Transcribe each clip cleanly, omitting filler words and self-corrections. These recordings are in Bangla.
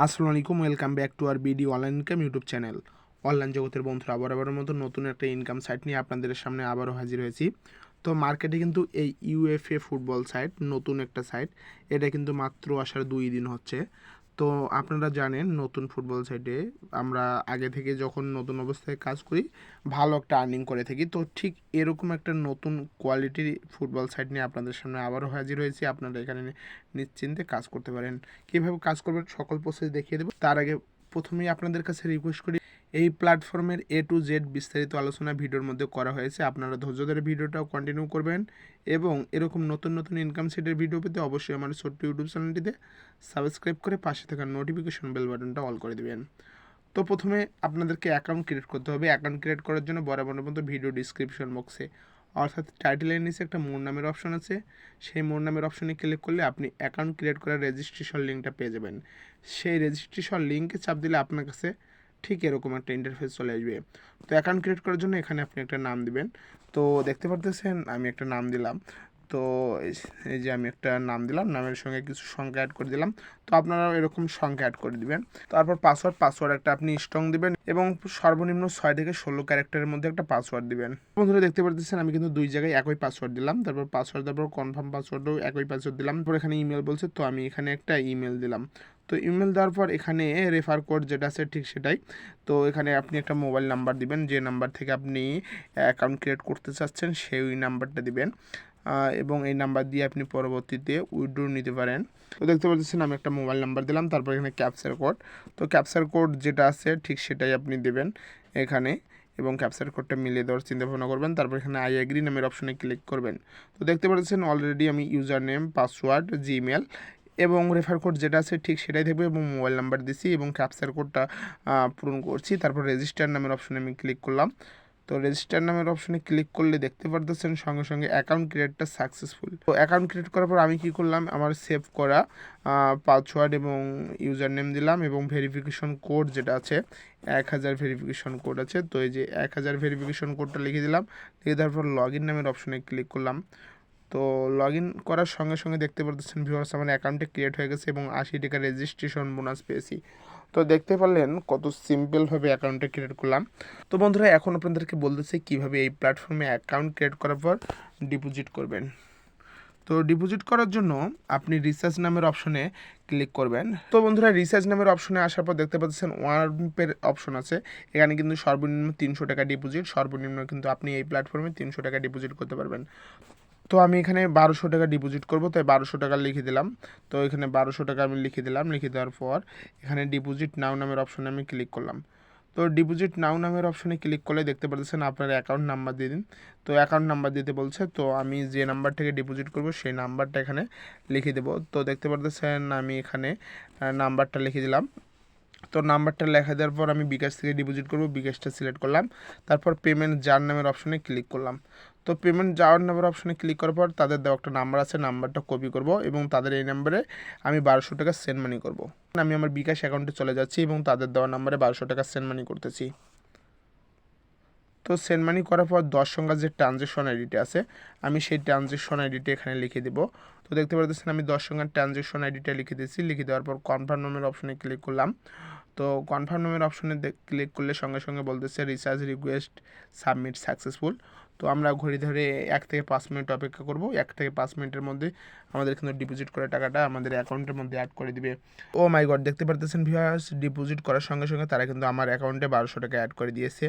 আসসালামু আলাইকুম, welcome back to R BD online income YouTube channel. Online জগতের বন্ধুরা আবারের মতো নতুন একটা ইনকাম সাইট নিয়ে আপনাদের সামনে আবারও হাজির হয়েছি। তো মার্কেটে কিন্তু এই ইউএফএ ফুটবল সাইট নতুন একটা সাইট, এটা কিন্তু মাত্র আসার 2 দিন হচ্ছে। তো আপনারা জানেন নতুন ফুটবল সাইটে আমরা আগে থেকে যখন নতুন অবস্থায় কাজ করি ভালো একটা আর্নিং করে থাকি। তো ঠিক এরকম একটা নতুন কোয়ালিটির ফুটবল সাইট নিয়ে আপনাদের সামনে আবারও হাজির হয়েছি। আপনারা এখানে নিশ্চিন্তে কাজ করতে পারেন। কীভাবে কাজ করবেন সকল প্রসেস দেখিয়ে দেবো। তার আগে প্রথমেই আপনাদের কাছে রিকোয়েস্ট করি, এই প্ল্যাটফর্মের A to Z বিস্তারিত আলোচনা ভিডিওর মধ্যে করা হয়েছে, আপনারা ধৈর্য ধরে ভিডিওটাও কন্টিনিউ করবেন এবং এরকম নতুন নতুন ইনকাম সাইটের ভিডিও পেতে অবশ্যই আমার ছোট্ট ইউটিউব চ্যানেলটিতে সাবস্ক্রাইব করে পাশে থাকা নোটিফিকেশন বেল বাটনটা অল করে দেবেন। তো প্রথমে আপনাদেরকে অ্যাকাউন্ট ক্রিয়েট করতে হবে। অ্যাকাউন্ট ক্রিয়েট করার জন্য বরাবরের মতো ভিডিও ডিসক্রিপশন বক্সে অর্থাৎ টাইটেলের নিচে একটা মোর নামের অপশন আছে, সেই মোর নামের অপশনে ক্লিক করলে আপনি অ্যাকাউন্ট ক্রিয়েট করার রেজিস্ট্রেশন লিঙ্কটা পেয়ে যাবেন। সেই রেজিস্ট্রেশন লিঙ্কে চাপ দিলে আপনার কাছে ঠিক এরকম একটা ইন্টারফেস চলে আসবে। তো অ্যাকাউন্ট ক্রিয়েট করার জন্য এখানে আপনি একটা নাম দিবেন। তো দেখতে পারতেছেন আমি একটা নাম দিলাম। তো এই যে আমি একটা নাম দিলাম, নামের সঙ্গে কিছু সংখ্যা অ্যাড করে দিলাম। তো আপনারাও এরকম সংখ্যা অ্যাড করে দিবেন। তারপর পাসওয়ার্ড একটা আপনি স্ট্রং দিবেন এবং সর্বনিম্ন 6 থেকে 16 ক্যারেক্টারের মধ্যে একটা পাসওয়ার্ড দিবেন। বন্ধুরা দেখতে পাচ্ছেন আমি কিন্তু 2 জায়গায় একই পাসওয়ার্ড দিলাম। তারপর কনফার্ম পাসওয়ার্ডও একই পাসওয়ার্ড দিলাম। তারপর এখানে ইমেল বলছে, তো আমি এখানে একটা ইমেল দিলাম। তো ইমেল দেওয়ার পর এখানে রেফার কোড যেটা আছে ঠিক সেটাই। তো এখানে আপনি একটা মোবাইল নাম্বার দিবেন, যে নাম্বার থেকে আপনি অ্যাকাউন্ট ক্রিয়েট করতে চাচ্ছেন সেই নাম্বারটা দিবেন এবং এই নাম্বার দিয়ে আপনি পরবর্তীতে উইথড্র নিতে পারেন। তো দেখতে পাচ্ছেন আমি একটা মোবাইল নাম্বার দিলাম, তারপর এখানে ক্যাপচার কোড। তো ক্যাপচার কোড যেটা আছে ঠিক সেটাই আপনি দেবেন এখানে এবং ক্যাপচার কোডটা মিলিয়ে দেওয়ার চিন্তা ভাবনা করবেন। তারপর এখানে আই এগ্রি নামের অপশনে ক্লিক করবেন। তো দেখতে পাচ্ছেন অলরেডি আমি ইউজার নেম, পাসওয়ার্ড, জিমেল এবং রেফার কোড যেটা আছে ঠিক সেটাই থাকবে এবং মোবাইল নাম্বার দিছি এবং ক্যাপচার কোডটা পূরণ করছি। তারপর রেজিস্টার নামের অপশনে আমি ক্লিক করলাম। তো রেজিস্টার নামের অপশনে ক্লিক করলে দেখতে পারতেছেন সঙ্গে সঙ্গে অ্যাকাউন্ট ক্রিয়েটটা সাকসেসফুল। তো অ্যাকাউন্ট ক্রিয়েট করার পর আমি কি করলাম, আমার সেভ করা পাসওয়ার্ড এবং ইউজার নেম দিলাম এবং ভেরিফিকেশন কোড যেটা আছে 1000 ভেরিফিকেশন কোড আছে। তো এই যে 1000 ভেরিফিকেশন কোডটা লিখে দিলাম। লিখে দেওয়ার পর লগ ইন নামের অপশনে ক্লিক করলাম। তো লগ ইন করার সঙ্গে সঙ্গে দেখতে পাচ্ছেন ভিউয়ার্স আমার অ্যাকাউন্টে ক্রিয়েট হয়ে গেছে এবং 80 টাকা রেজিস্ট্রেশন বোনাস পেয়েছি। তো দেখতে পারলেন কত সিম্পলভাবে অ্যাকাউন্টটা ক্রিয়েট করলাম। তো বন্ধুরা এখন আপনাদেরকে বলতেছি কীভাবে এই প্ল্যাটফর্মে অ্যাকাউন্ট ক্রিয়েট করার পর ডিপোজিট করবেন। তো ডিপোজিট করার জন্য আপনি রিচার্জ নামের অপশনে ক্লিক করবেন। তো বন্ধুরা রিচার্জ নামের অপশনে আসার পর দেখতে পাচ্ছেন ওয়ার্মপের অপশন আছে। এখানে কিন্তু সর্বনিম্ন 300 টাকা ডিপোজিট, সর্বনিম্ন কিন্তু আপনি এই প্ল্যাটফর্মে 300 টাকা ডিপোজিট করতে পারবেন। তো আমি এখানে 1200 টাকা ডিপোজিট করব, তাই 1200 টাকা লিখে দিলাম। তো এখানে 1200 টাকা আমি লিখে দিলাম। লিখে দেওয়ার পর এখানে ডিপোজিট নাও নামের অপশনে আমি ক্লিক করলাম। তো ডিপোজিট নাও নামের অপশনে ক্লিক করলে দেখতে পাচ্ছেন আপনার অ্যাকাউন্ট নাম্বার দিয়ে দিন। তো অ্যাকাউন্ট নাম্বার দিতে বলছে, তো আমি যে নাম্বার থেকে ডিপোজিট করব সেই নাম্বারটা এখানে লিখে দেব। তো দেখতে পাচ্ছেন আমি এখানে নাম্বারটা লিখে দিলাম। তো নাম্বারটা লেখা দেওয়ার পর আমি বিকাশ থেকে ডিপোজিট করব, বিকাশটা সিলেক্ট করলাম। তারপর পেমেন্ট যার নামের অপশনে ক্লিক করলাম। তো পেমেন্ট যাওয়ার নামের অপশনে ক্লিক করার পর তাদের দেওয়া একটা নাম্বার আছে, নাম্বারটা কপি করব এবং তাদের এই নাম্বারে আমি 1200 টাকা সেন্ড মানি করব। আমি আমার বিকাশ অ্যাকাউন্টে চলে যাচ্ছি এবং তাদের দেওয়া নাম্বারে 1200 টাকা সেন্ড মানি করতেছি। তো সেন্ড মানি করার পর 10 সংখ্যার যে ট্রানজ্যাকশন আইডিটা আছে আমি সেই ট্রানজ্যাকশন আইডিটা এখানে লিখে দেব। তো দেখতে পাচ্ছেন আমি 10 সংখ্যার ট্রানজ্যাকশন আইডিটা লিখে দিয়েছি। লিখে দেওয়ার পর কনফার্ম নামের অপশনে ক্লিক করলাম। তো কনফার্ম নামের অপশনে ক্লিক করলে সঙ্গে সঙ্গে বলতেছে রিচার্জ রিকোয়েস্ট সাবমিট সাকসেসফুল। তো আমরা ঘড়ি ধরে 1 থেকে 5 মিনিট অপেক্ষা করব। 1 থেকে 5 মিনিটের মধ্যে আমাদের কিন্তু ডিপোজিট করা টাকাটা আমাদের অ্যাকাউন্টের মধ্যে অ্যাড করে দিবে। ও মাই গড, দেখতে পারতেছেন ভিউয়ার্স ডিপোজিট করার সঙ্গে সঙ্গে তারা কিন্তু আমার অ্যাকাউন্টে 1200 টাকা অ্যাড করে দিয়েছে।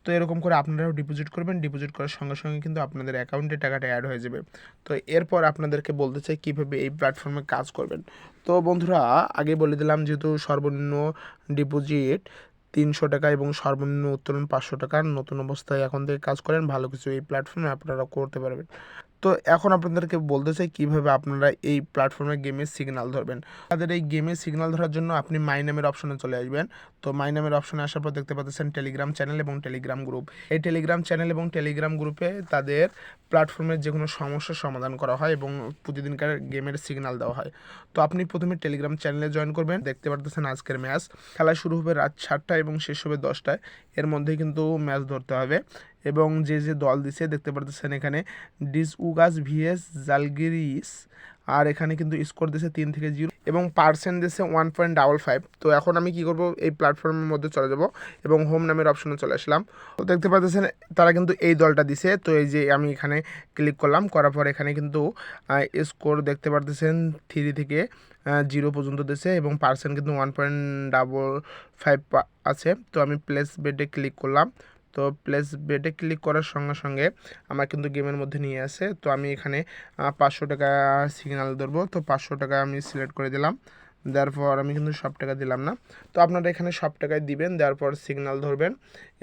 তো এরকম করে আপনারাও ডিপোজিট করবেন। ডিপোজিট করার সঙ্গে সঙ্গে কিন্তু আপনাদের অ্যাকাউন্টে টাকাটা অ্যাড হয়ে যাবে। তো এরপর আপনাদেরকে বলতে চাই কীভাবে এই প্ল্যাটফর্মে কাজ করবেন। তো বন্ধুরা আগে বলে দিলাম যেহেতু সর্বনিম্ন ডিপোজিট 300 টাকা এবং সর্বনিম্ন উত্তোলন 500 টাকা, নতুন অবস্থায় এখন থেকে কাজ করেন, ভালো কিছু এই প্ল্যাটফর্মে আপনারা করতে পারবেন। তো এখন আপনাদেরকে বলতে চাই কীভাবে আপনারা এই প্ল্যাটফর্মে গেমের সিগন্যাল ধরবেন। তাদের এই গেমের সিগন্যাল ধরার জন্য আপনি মাই নামের অপশনে চলে আসবেন। তো মাই নামের অপশনে আসার পর দেখতে পাচ্ছেন টেলিগ্রাম চ্যানেল এবং টেলিগ্রাম গ্রুপ। এই টেলিগ্রাম চ্যানেল এবং টেলিগ্রাম গ্রুপে তাদের প্ল্যাটফর্মের যে কোনো সমস্যার সমাধান করা হয় এবং প্রতিদিনকার গেমের সিগন্যাল দেওয়া হয়। তো আপনি প্রথমে টেলিগ্রাম চ্যানেলে জয়েন করবেন। দেখতে পাচ্ছেন আজকের ম্যাচ, খেলা শুরু হবে রাত 7টায় এবং শেষ হবে 10টায়। এর মধ্যে কিন্তু ম্যাচ ধরতে হবে এবং যে দল দিছে দেখতে পাচ্ছেন এখানে ডিসউগাস ভিএস জালগিরিস আর এখানে কিন্তু স্কোর দিয়েছে 3 থেকে 0 এবং পার্সেন্ট দিয়েছে 1.55। তো এখন আমি কি করব, এই প্ল্যাটফর্মের মধ্যে চলে যাব এবং হোম নামের অপশনে চলে আসলাম। তো দেখতে পাচ্ছেন তারা কিন্তু এই দলটা দিছে। তো এই যে আমি এখানে ক্লিক করলাম, করার পর এখানে কিন্তু স্কোর দেখতে পারতেছেন 3 থেকে 0 পর্যন্ত দিয়েছে এবং পার্সেন্ট কিন্তু 1.55 আছে। তো আমি প্লেস বেটে ক্লিক করলাম। তো প্লেস বেটে ক্লিক করার সঙ্গে সঙ্গে আমার কিন্তু গেমের মধ্যে নিয়ে আসে। তো আমি এখানে 500 টাকা সিগন্যাল ধরবো। তো 500 টাকা আমি সিলেক্ট করে দিলাম। দেওয়ার পর আমি কিন্তু সব টাকা দিলাম না। তো আপনারা এখানে সব টাকায় দিবেন, দেওয়ার পর সিগন্যাল ধরবেন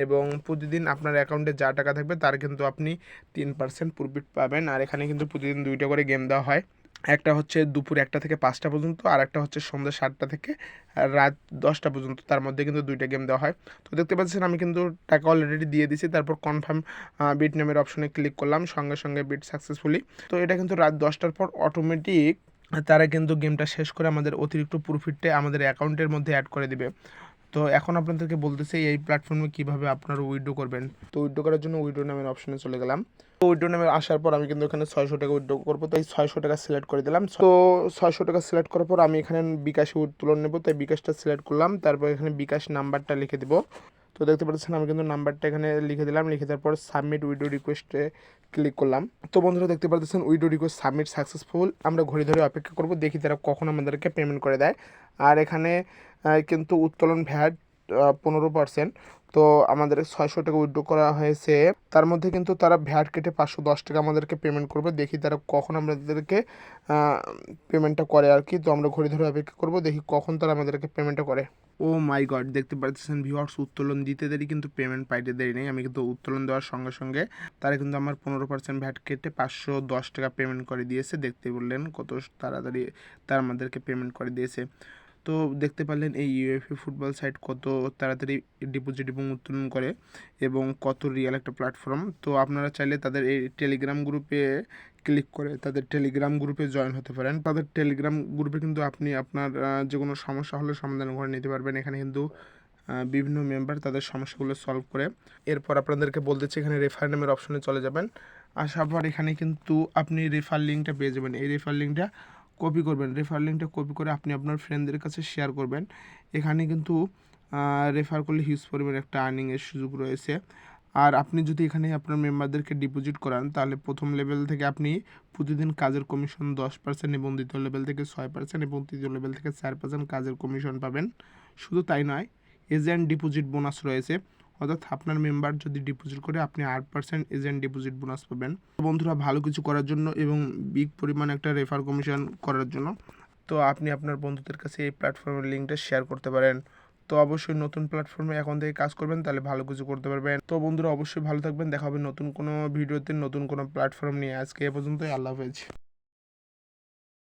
এবং প্রতিদিন আপনার অ্যাকাউন্টে যা টাকা থাকবে তার কিন্তু আপনি 3% প্রফিট পাবেন। আর এখানে কিন্তু প্রতিদিন 2টা করে গেম দেওয়া হয়। একটা হচ্ছে দুপুর 1টা থেকে 5টা পর্যন্ত, আর একটা হচ্ছে সন্ধ্যা 7টা থেকে রাত 10টা পর্যন্ত। তার মধ্যে কিন্তু 2টা গেম দেওয়া হয়। তো দেখতে পাচ্ছেন আমি কিন্তু টাকা অলরেডি দিয়ে দিয়েছি। তারপর কনফার্ম বিট নামের অপশনে ক্লিক করলাম, সঙ্গে সঙ্গে বিট সাকসেসফুলি। তো এটা কিন্তু রাত 10টার পর অটোমেটিক তারা কিন্তু গেমটা শেষ করে আমাদের অতিরিক্ত প্রফিটটা আমাদের অ্যাকাউন্টের মধ্যে অ্যাড করে দিবে। তো এখন আপনাদেরকে বলতেছে এই প্ল্যাটফর্মে কিভাবে আপনারা উইথড্র করবেন। তো উইথড্র করার জন্য উইথড্র নামের অপশনে চলে গেলাম। তো উইথড্র নামে আসার পর আমি কিন্তু এখানে 600 টাকা উইথড্র করবো, তাই 600 টাকা সিলেক্ট করে দিলাম। তো 600 টাকা সিলেক্ট করার পর আমি এখানে বিকাশে উত্তোলন নেব, তাই বিকাশটা সিলেক্ট করলাম। তারপর এখানে বিকাশ নাম্বারটা লিখে দিব। তো দেখতে পাচ্ছেন আমি কিন্তু নাম্বারটা এখানে লিখে দিলাম। লিখে দেওয়ার পর সাবমিট উইথড্র রিকোয়েস্টে ক্লিক করলাম। তো বন্ধুরা দেখতে পাচ্ছেন উইথড্র রিকোয়েস্ট সাবমিট সাকসেসফুল। আমরা ঘড়ি ধরে অপেক্ষা করব, দেখি তারা কখন আমাদেরকে পেমেন্ট করে দেয়। আর এখানে কিন্তু উত্তোলন ভ্যাট 15%। তো আমাদের 600 টাকা উইথড্র করা হয়েছে, তার মধ্যে কিন্তু তারা ভ্যাট কেটে 510 টাকা আমাদেরকে পেমেন্ট করবে। দেখি তারা কখন আমাদেরকে পেমেন্টটা করে আর কি। তো আমরা ঘড়ি ধরে অপেক্ষা করব, দেখি কখন তারা আমাদেরকে পেমেন্টটা করে। ও মাই গড, দেখতে পাচ্ছেন ভিউয়ার্স, উত্তোলন দিতে দেরি কিন্তু পেমেন্ট পাইতে দেরি নেই। আমি কিন্তু উত্তোলন দেওয়ার সঙ্গে সঙ্গে তারা কিন্তু আমার 15% ভ্যাট কেটে 510 টাকা পেমেন্ট করে দিয়েছে। দেখতে বললেন কত তাড়াতাড়ি তারা আমাদেরকে পেমেন্ট করে দিয়েছে। তো দেখতে পারলেন এই ইউএফএ ফুটবল সাইট কত তাড়াতাড়ি ডিপোজিট এবং উত্তোলন করে এবং কত রিয়েল একটা প্ল্যাটফর্ম। তো আপনারা চাইলে তাদের এই টেলিগ্রাম গ্রুপে ক্লিক করে তাদের টেলিগ্রাম গ্রুপে জয়েন হতে পারেন। তাদের টেলিগ্রাম গ্রুপে কিন্তু আপনি আপনার যে কোনো সমস্যা হলে সমাধান করে নিতে পারবেন। এখানে কিন্তু বিভিন্ন মেম্বার তাদের সমস্যাগুলো সলভ করে। এরপর আপনাদেরকে বলতেছি এখানে রেফার নামের অপশনে চলে যাবেন। আসার পর এখানে কিন্তু আপনি রেফার লিঙ্কটা পেয়ে যাবেন। এই রেফার লিঙ্কটা কপি করবেন। রেফার লিঙ্কটা কপি করে আপনি আপনার ফ্রেন্ডদের কাছে শেয়ার করবেন। এখানে কিন্তু রেফার করলে হিউজ পরিমাণ একটা আর্নিংয়ের সুযোগ রয়েছে। আর আপনি যদি এখানে আপনার মেম্বারদেরকে ডিপোজিট করান, তাহলে প্রথম লেভেল থেকে আপনি প্রতিদিন কাজের কমিশন 10% এবং দ্বিতীয় লেভেল থেকে 6% এবং তৃতীয় লেভেল থেকে 4% কাজের কমিশন পাবেন। শুধু তাই নয়, এজেন্ট ডিপোজিট বোনাস রয়েছে, অর্থাৎ আপনার মেম্বার যদি ডিপোজিট করে আপনি 8% এজেন্ট ডিপোজিট বোনাস পাবেন। বন্ধুরা, ভালো কিছু করার জন্য এবং বিগ পরিমাণ একটা রেফার কমিশন করার জন্য তো আপনি আপনার বন্ধুদের কাছে এই প্ল্যাটফর্মের লিঙ্কটা শেয়ার করতে পারেন। তো অবশ্যই নতুন প্ল্যাটফর্মে এখন থেকে কাজ করবেন, তাহলে ভালো কিছু করতে পারবেন। তো বন্ধুরা, অবশ্যই ভালো থাকবেন। দেখা হবে নতুন কোনো ভিডিওতে নতুন কোনো প্ল্যাটফর্ম নিয়ে। আজকে এ পর্যন্তই। আল্লাহ হাফেজ।